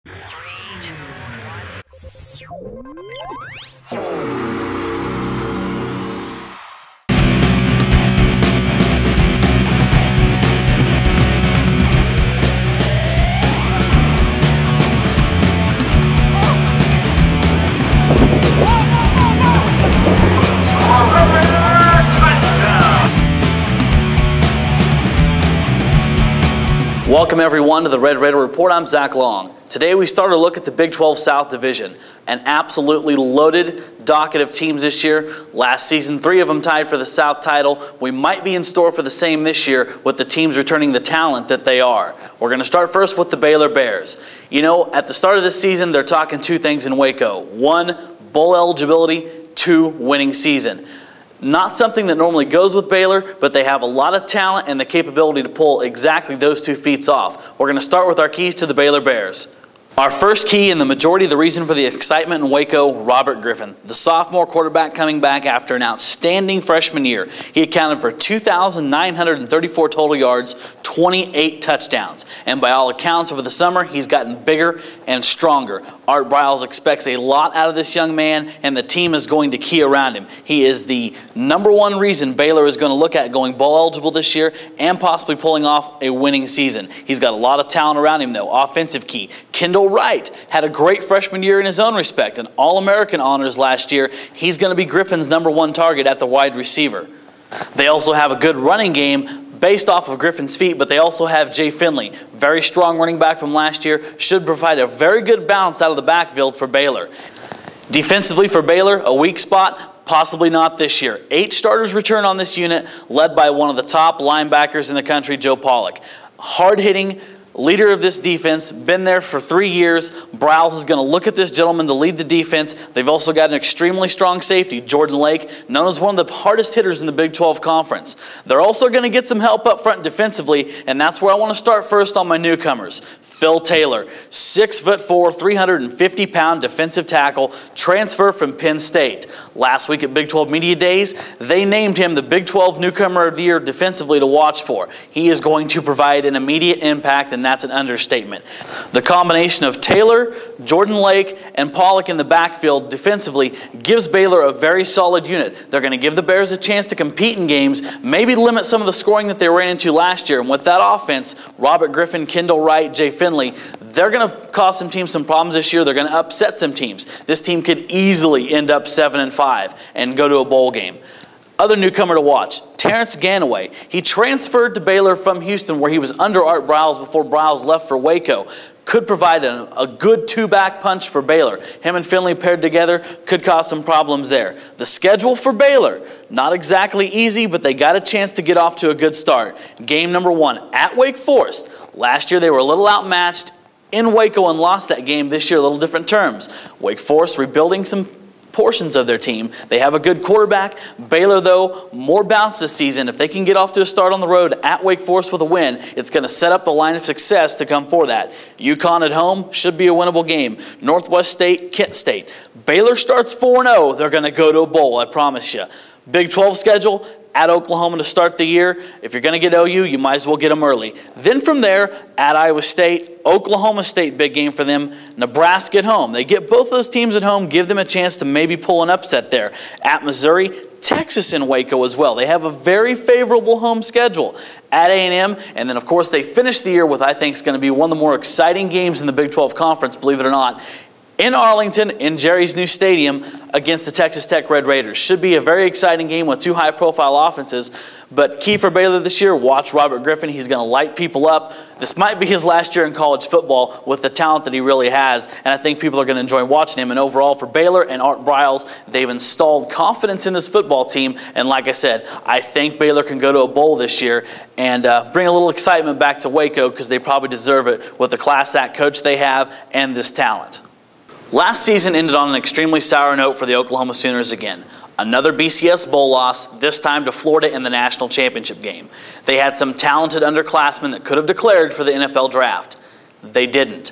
Welcome everyone to the Red Raider Report. I'm Zach Long. Today we start a look at the Big 12 South Division, an absolutely loaded docket of teams this year. Last season, 3 of them tied for the South title. We might be in store for the same this year with the teams returning the talent that they are. We're going to start first with the Baylor Bears. You know, at the start of this season, they're talking 2 things in Waco. 1, bowl eligibility, 2, winning season. Not something that normally goes with Baylor, but they have a lot of talent and the capability to pull exactly those 2 feats off. We're going to start with our keys to the Baylor Bears. Our first key, and the majority of the reason for the excitement in Waco, Robert Griffin, the sophomore quarterback coming back after an outstanding freshman year. He accounted for 2,934 total yards, 28 touchdowns. And by all accounts, over the summer, he's gotten bigger and stronger. Art Briles expects a lot out of this young man, and the team is going to key around him. He is the #1 reason Baylor is going to look at going bowl eligible this year and possibly pulling off a winning season. He's got a lot of talent around him, though. Offensive key, Kendall Wright had a great freshman year in his own respect, an All-American honors last year. He's going to be Griffin's #1 target at the wide receiver. They also have a good running game based off of Griffin's feet, but they also have Jay Finley, very strong running back from last year, should provide a very good balance out of the backfield for Baylor. Defensively for Baylor, a weak spot, possibly not this year. 8 starters return on this unit, led by one of the top linebackers in the country, Joe Pollock. Hard-hitting leader of this defense, been there for 3 years. Briles is going to look at this gentleman to lead the defense. They've also got an extremely strong safety, Jordan Lake, known as one of the hardest hitters in the Big 12 Conference. They're also going to get some help up front defensively, and that's where I want to start first on my newcomers. Phil Taylor, 6'4", 350-pound defensive tackle, transfer from Penn State. Last week at Big 12 Media Days, they named him the Big 12 Newcomer of the Year defensively to watch for. He is going to provide an immediate impact, and that's an understatement. The combination of Taylor, Jordan Lake, and Pollock in the backfield defensively gives Baylor a very solid unit. They're going to give the Bears a chance to compete in games, maybe limit some of the scoring that they ran into last year. And with that offense, Robert Griffin, Kendall Wright, Jay Finley, they're going to cause some teams some problems this year. They're going to upset some teams. This team could easily end up 7-5 and go to a bowl game. Other newcomer to watch, Terrence Ganaway. He transferred to Baylor from Houston, where he was under Art Briles before Briles left for Waco. Could provide a good 2-back punch for Baylor. Him and Finley paired together could cause some problems there. The schedule for Baylor, not exactly easy, but they got a chance to get off to a good start. Game #1 at Wake Forest. Last year they were a little outmatched in Waco and lost that game. This year, a little different terms. Wake Forest rebuilding some portions of their team. They have a good quarterback. Baylor, though, more balanced this season. If they can get off to a start on the road at Wake Forest with a win, it's going to set up the line of success to come for that. UConn at home should be a winnable game. Northwest State, Kent State. Baylor starts 4-0. They're going to go to a bowl, I promise you. Big 12 schedule, at Oklahoma to start the year. If you're going to get OU, you might as well get them early. Then from there, at Iowa State, Oklahoma State, big game for them. Nebraska at home. They get both those teams at home, give them a chance to maybe pull an upset there. At Missouri, Texas and Waco as well. They have a very favorable home schedule. At A&M, and then of course they finish the year with, I think, is going to be one of the more exciting games in the Big 12 Conference, believe it or not, in Arlington, in Jerry's new stadium, against the Texas Tech Red Raiders. Should be a very exciting game with 2 high-profile offenses. But key for Baylor this year, watch Robert Griffin. He's going to light people up. This might be his last year in college football with the talent that he really has, and I think people are going to enjoy watching him. And overall, for Baylor and Art Briles, they've installed confidence in this football team. And like I said, I think Baylor can go to a bowl this year and bring a little excitement back to Waco, because they probably deserve it with the class act coach they have and this talent. Last season ended on an extremely sour note for the Oklahoma Sooners again. Another BCS bowl loss, this time to Florida in the national championship game. They had some talented underclassmen that could have declared for the NFL draft. They didn't.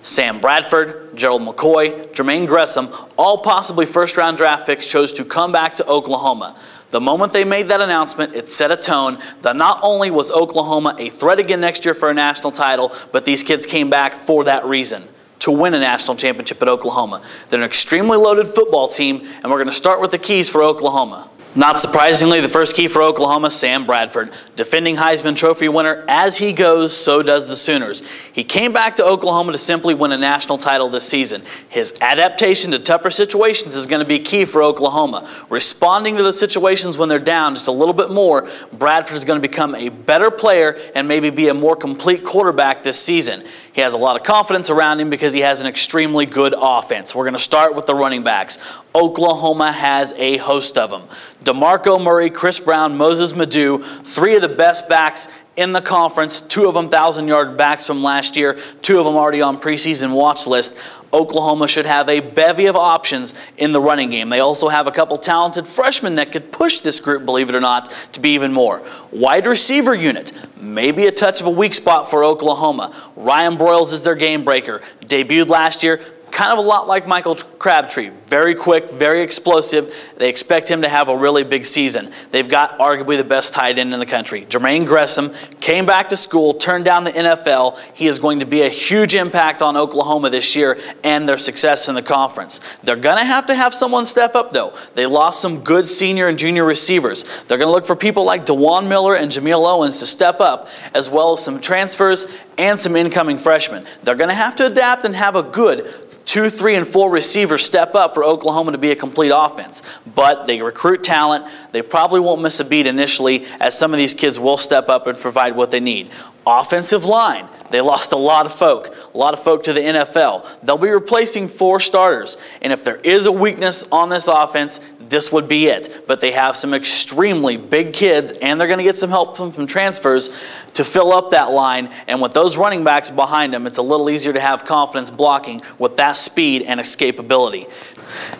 Sam Bradford, Gerald McCoy, Jermaine Gresham, all possibly first-round draft picks, chose to come back to Oklahoma. The moment they made that announcement, it set a tone that not only was Oklahoma a threat again next year for a national title, but these kids came back for that reason. to win a national championship at Oklahoma. They're an extremely loaded football team, and we're going to start with the keys for Oklahoma. Not surprisingly, the first key for Oklahoma, Sam Bradford. Defending Heisman Trophy winner, as he goes, so does the Sooners. He came back to Oklahoma to simply win a national title this season. His adaptation to tougher situations is going to be key for Oklahoma. Responding to the situations when they're down just a little bit more, Bradford is going to become a better player and maybe be a more complete quarterback this season. He has a lot of confidence around him because he has an extremely good offense. We're going to start with the running backs. Oklahoma has a host of them. DeMarco Murray, Chris Brown, Moses Madu, three of the best backs in the conference, two of them 1,000-yard backs from last year, two of them already on preseason watch list. Oklahoma should have a bevy of options in the running game. They also have a couple talented freshmen that could push this group, believe it or not, to be even more. Wide receiver unit, maybe a touch of a weak spot for Oklahoma. Ryan Broyles is their game breaker. Debuted last year, kind of a lot like Michael Crabtree. Very quick, very explosive. They expect him to have a really big season. They've got arguably the best tight end in the country. Jermaine Gresham came back to school, turned down the NFL. He is going to be a huge impact on Oklahoma this year and their success in the conference. They're going to have someone step up, though. They lost some good senior and junior receivers. They're going to look for people like DeJuan Miller and Jameel Owens to step up, as well as some transfers and some incoming freshmen. They're going to have to adapt and have a good 2, 3, and 4 receivers step up for Oklahoma to be a complete offense. But they recruit talent. They probably won't miss a beat initially, as some of these kids will step up and provide what they need. Offensive line. They lost a lot of folk to the NFL. They'll be replacing 4 starters. And if there is a weakness on this offense, this would be it. But they have some extremely big kids, and they're going to get some help from transfers to fill up that line. And with those running backs behind them, it's a little easier to have confidence blocking with that speed and escapability.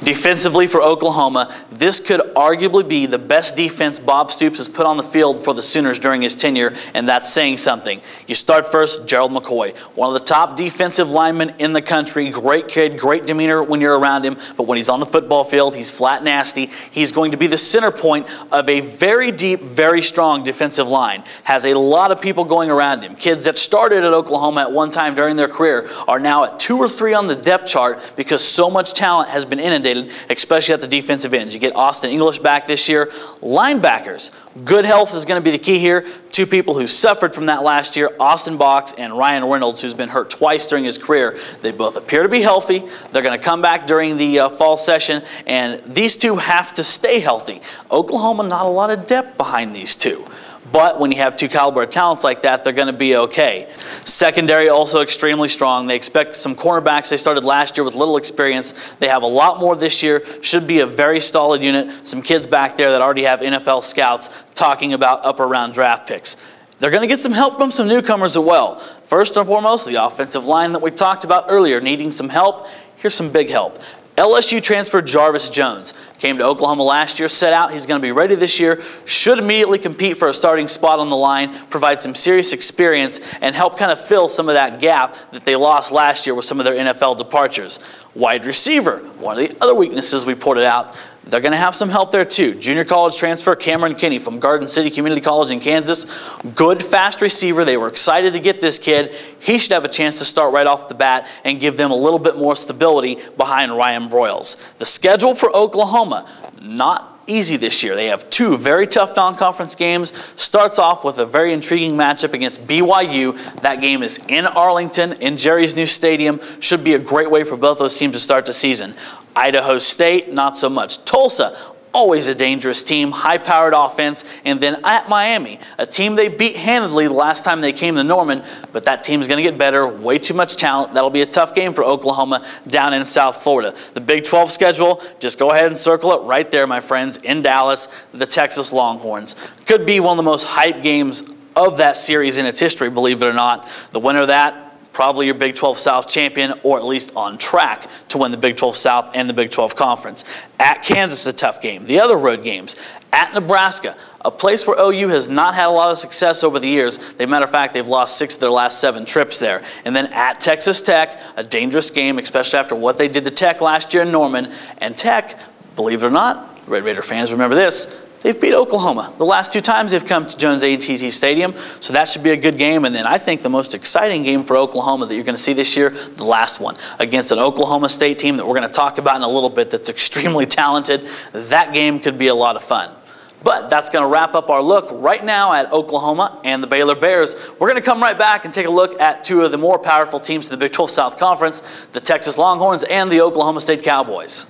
Defensively for Oklahoma, this could arguably be the best defense Bob Stoops has put on the field for the Sooners during his tenure, and that's saying something. You start first, Gerald McCoy, one of the top defensive linemen in the country. Great kid, great demeanor when you're around him, but when he's on the football field, he's flat nasty. He's going to be the center point of a very deep, very strong defensive line. Has a lot of people going around him. Kids that started at Oklahoma at one time during their career are now at 2 or 3 on the depth chart because so much talent has been inundated, especially at the defensive ends. You get Austin English back this year. Linebackers, good health is going to be the key here. 2 people who suffered from that last year, Austin Box and Ryan Reynolds, who's been hurt twice during his career. They both appear to be healthy. They're going to come back during the fall session, and these 2 have to stay healthy. Oklahoma, not a lot of depth behind these 2. But when you have 2 caliber of talents like that, they're going to be okay. Secondary also extremely strong. They expect some cornerbacks. They started last year with little experience. They have a lot more this year. Should be a very solid unit. Some kids back there that already have NFL scouts talking about upper round draft picks. They're going to get some help from some newcomers as well. First and foremost, the offensive line that we talked about earlier needing some help. Here's some big help. LSU transfer Jarvis Jones came to Oklahoma last year, set out. He's going to be ready this year, should immediately compete for a starting spot on the line, provide some serious experience, and help kind of fill some of that gap that they lost last year with some of their NFL departures. Wide receiver, one of the other weaknesses we pointed out. They're going to have some help there too. Junior college transfer Cameron Kinney from Garden City Community College in Kansas. Good, fast receiver. They were excited to get this kid. He should have a chance to start right off the bat and give them a little bit more stability behind Ryan Broyles. The schedule for Oklahoma, not easy this year. They have 2 very tough non-conference games. Starts off with a very intriguing matchup against BYU. That game is in Arlington, in Jerry's new stadium. Should be a great way for both those teams to start the season. Idaho State, not so much. Tulsa, always a dangerous team, high-powered offense. And then at Miami, a team they beat handedly the last time they came to Norman, but that team's going to get better, way too much talent. That'll be a tough game for Oklahoma down in South Florida. The Big 12 schedule, just go ahead and circle it right there, my friends, in Dallas, the Texas Longhorns. Could be one of the most hyped games of that series in its history, believe it or not. The winner of that, probably your Big 12 South champion, or at least on track to win the Big 12 South and the Big 12 Conference. At Kansas, a tough game. The other road games. At Nebraska, a place where OU has not had a lot of success over the years. As a matter of fact, they've lost 6 of their last 7 trips there. And then at Texas Tech, a dangerous game, especially after what they did to Tech last year in Norman. And Tech, believe it or not, Red Raider fans remember this, they've beat Oklahoma the last 2 times they've come to Jones A&T Stadium, so that should be a good game. And then I think the most exciting game for Oklahoma that you're going to see this year, the last one, against an Oklahoma State team that we're going to talk about in a little bit that's extremely talented. That game could be a lot of fun. But that's going to wrap up our look right now at Oklahoma and the Baylor Bears. We're going to come right back and take a look at 2 of the more powerful teams in the Big 12 South Conference, the Texas Longhorns and the Oklahoma State Cowboys.